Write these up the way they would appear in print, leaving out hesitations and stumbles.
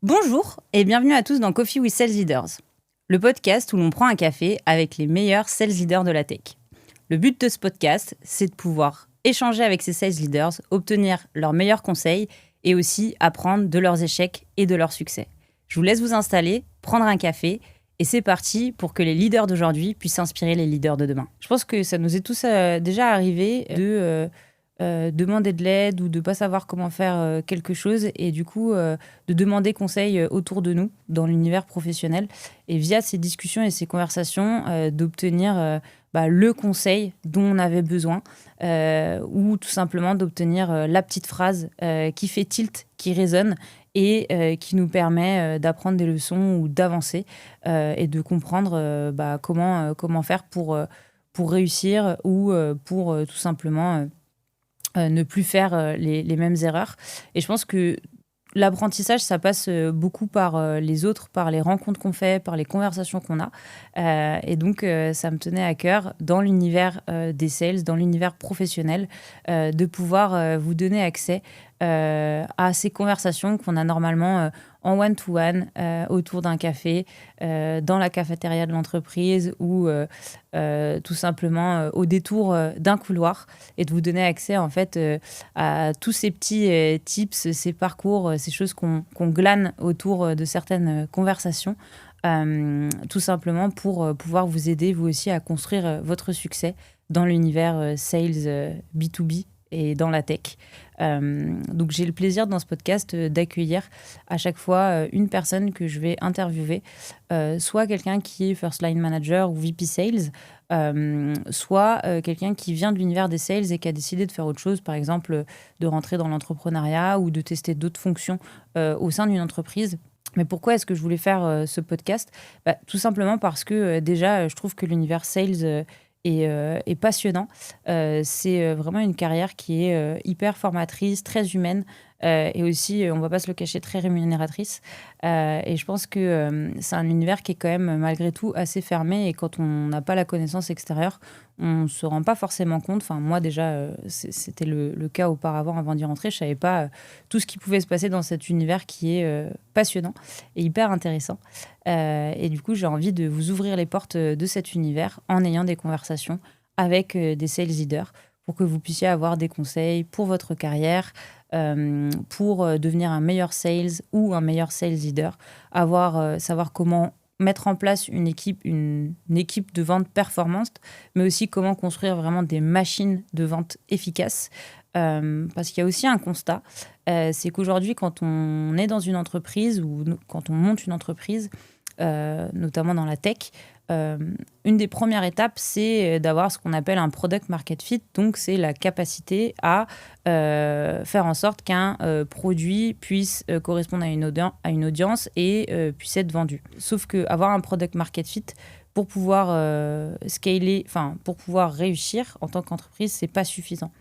Bonjour et bienvenue à tous dans Coffee with Sales Leaders, le podcast où l'on prend un café avec les meilleurs sales leaders de la tech. Le but de ce podcast, c'est de pouvoir échanger avec ces sales leaders, obtenir leurs meilleurs conseils et aussi apprendre de leurs échecs et de leurs succès. Je vous laisse vous installer, prendre un café et c'est parti pour que les leaders d'aujourd'hui puissent inspirer les leaders de demain. Je pense que ça nous est tous déjà arrivé de demander de l'aide ou de ne pas savoir comment faire quelque chose et du coup de demander conseil autour de nous dans l'univers professionnel et via ces discussions et ces conversations d'obtenir le conseil dont on avait besoin ou tout simplement d'obtenir la petite phrase qui fait tilt, qui résonne et qui nous permet d'apprendre des leçons ou d'avancer et de comprendre comment faire pour réussir ou pour tout simplement ne plus faire les mêmes erreurs. Et je pense que l'apprentissage, ça passe beaucoup par les autres, par les rencontres qu'on fait, par les conversations qu'on a. Et donc, ça me tenait à cœur, dans l'univers des sales, dans l'univers professionnel, de pouvoir vous donner accès à ces conversations qu'on a normalement en one-to-one, autour d'un café, dans la cafétéria de l'entreprise ou tout simplement au détour d'un couloir et de vous donner accès en fait à tous ces petits tips, ces parcours, ces choses qu'on glane autour de certaines conversations, tout simplement pour pouvoir vous aider vous aussi à construire votre succès dans l'univers sales B2B et dans la tech. Donc j'ai le plaisir dans ce podcast d'accueillir à chaque fois une personne que je vais interviewer, soit quelqu'un qui est First Line Manager ou VP Sales, soit quelqu'un qui vient de l'univers des sales et qui a décidé de faire autre chose, par exemple de rentrer dans l'entrepreneuriat ou de tester d'autres fonctions au sein d'une entreprise. Mais pourquoi est-ce que je voulais faire ce podcast ? Tout simplement parce que déjà, je trouve que l'univers sales est passionnant. C'est vraiment une carrière qui est hyper formatrice, très humaine et aussi, on ne va pas se le cacher, très rémunératrice. Et je pense que c'est un univers qui est quand même malgré tout assez fermé et quand on n'a pas la connaissance extérieure, on ne se rend pas forcément compte. Enfin, moi déjà, c'était le cas auparavant avant d'y rentrer. Je ne savais pas tout ce qui pouvait se passer dans cet univers qui est passionnant et hyper intéressant. Et du coup, j'ai envie de vous ouvrir les portes de cet univers en ayant des conversations avec des sales leaders pour que vous puissiez avoir des conseils pour votre carrière, pour devenir un meilleur sales ou un meilleur sales leader, savoir comment mettre en place une équipe de vente performante, mais aussi comment construire vraiment des machines de vente efficaces. Parce qu'il y a aussi un constat, c'est qu'aujourd'hui, quand on est dans une entreprise ou quand on monte une entreprise, notamment dans la tech, une des premières étapes, c'est d'avoir ce qu'on appelle un product market fit. Donc, c'est la capacité à faire en sorte qu'un produit puisse correspondre à une audience et puisse être vendu. Sauf qu'avoir un product market fit, pour pouvoir pour pouvoir réussir en tant qu'entreprise, c'est pas suffisant.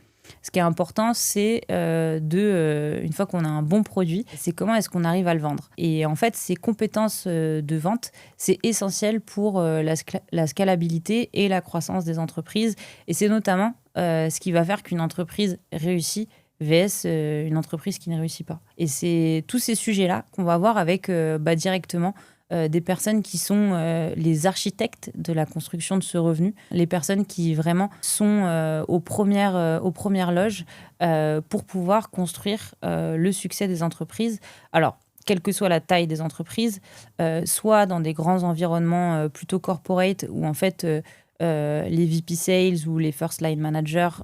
Ce qui est important, c'est une fois qu'on a un bon produit, c'est comment est-ce qu'on arrive à le vendre. Et en fait, ces compétences de vente, c'est essentiel pour la scalabilité et la croissance des entreprises. Et c'est notamment ce qui va faire qu'une entreprise réussit vs une entreprise qui ne réussit pas. Et c'est tous ces sujets-là qu'on va voir avec directement des personnes qui sont les architectes de la construction de ce revenu, les personnes qui vraiment sont aux premières loges pour pouvoir construire le succès des entreprises. Alors, quelle que soit la taille des entreprises, soit dans des grands environnements plutôt corporate où en fait les VP Sales ou les First Line Managers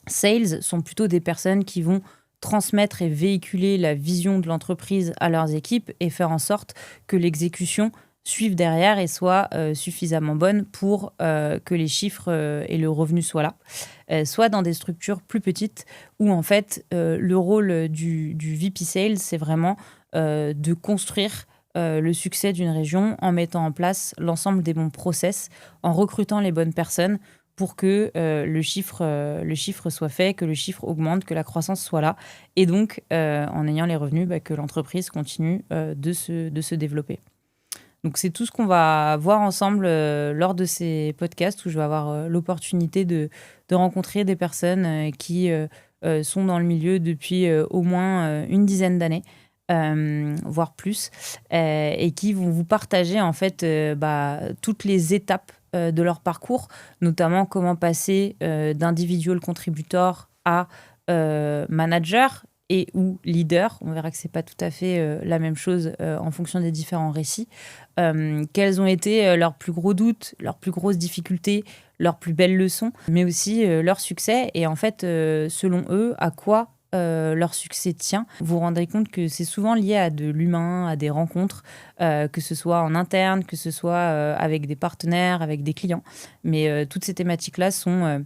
Sales sont plutôt des personnes qui vont transmettre et véhiculer la vision de l'entreprise à leurs équipes et faire en sorte que l'exécution suive derrière et soit suffisamment bonne pour que les chiffres et le revenu soient là. Soit dans des structures plus petites où en fait le rôle du VP Sales, c'est vraiment de construire le succès d'une région en mettant en place l'ensemble des bons process, en recrutant les bonnes personnes pour que le chiffre soit fait, que le chiffre augmente, que la croissance soit là. Et donc, en ayant les revenus, que l'entreprise continue de se développer. Donc, c'est tout ce qu'on va voir ensemble lors de ces podcasts où je vais avoir l'opportunité de rencontrer des personnes qui sont dans le milieu depuis au moins une dizaine d'années. voire plus, et qui vont vous partager en fait toutes les étapes de leur parcours, notamment comment passer d'individual contributor à manager et ou leader. On verra que c'est pas tout à fait la même chose en fonction des différents récits. Quels ont été leurs plus gros doutes, leurs plus grosses difficultés, leurs plus belles leçons, mais aussi leurs succès. Et en fait, selon eux, à quoi leur succès tient. Vous vous rendrez compte que c'est souvent lié à de l'humain, à des rencontres, que ce soit en interne, que ce soit avec des partenaires, avec des clients. Mais toutes ces thématiques-là sont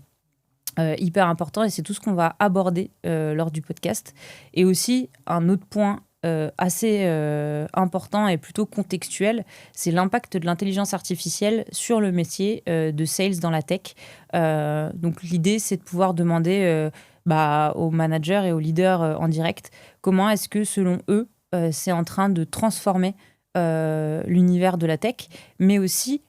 hyper importantes et c'est tout ce qu'on va aborder lors du podcast. Et aussi, un autre point assez important et plutôt contextuel, c'est l'impact de l'intelligence artificielle sur le métier de sales dans la tech. Donc l'idée, c'est de pouvoir demander aux managers et aux leaders en direct comment est-ce que, selon eux, c'est en train de transformer l'univers de la tech, mais aussi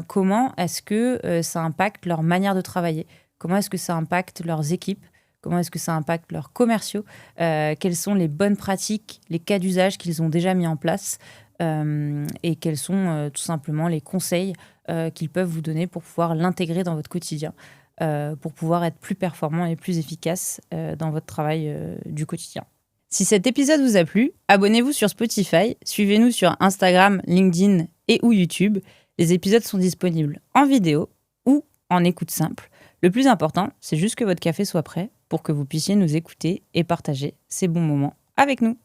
comment est-ce que ça impacte leur manière de travailler, comment est-ce que ça impacte leurs équipes, comment est-ce que ça impacte leurs commerciaux, quelles sont les bonnes pratiques, les cas d'usage qu'ils ont déjà mis en place et quels sont tout simplement les conseils qu'ils peuvent vous donner pour pouvoir l'intégrer dans votre quotidien, pour pouvoir être plus performant et plus efficace dans votre travail du quotidien. Si cet épisode vous a plu, abonnez-vous sur Spotify, suivez-nous sur Instagram, LinkedIn et ou YouTube. Les épisodes sont disponibles en vidéo ou en écoute simple. Le plus important, c'est juste que votre café soit prêt pour que vous puissiez nous écouter et partager ces bons moments avec nous.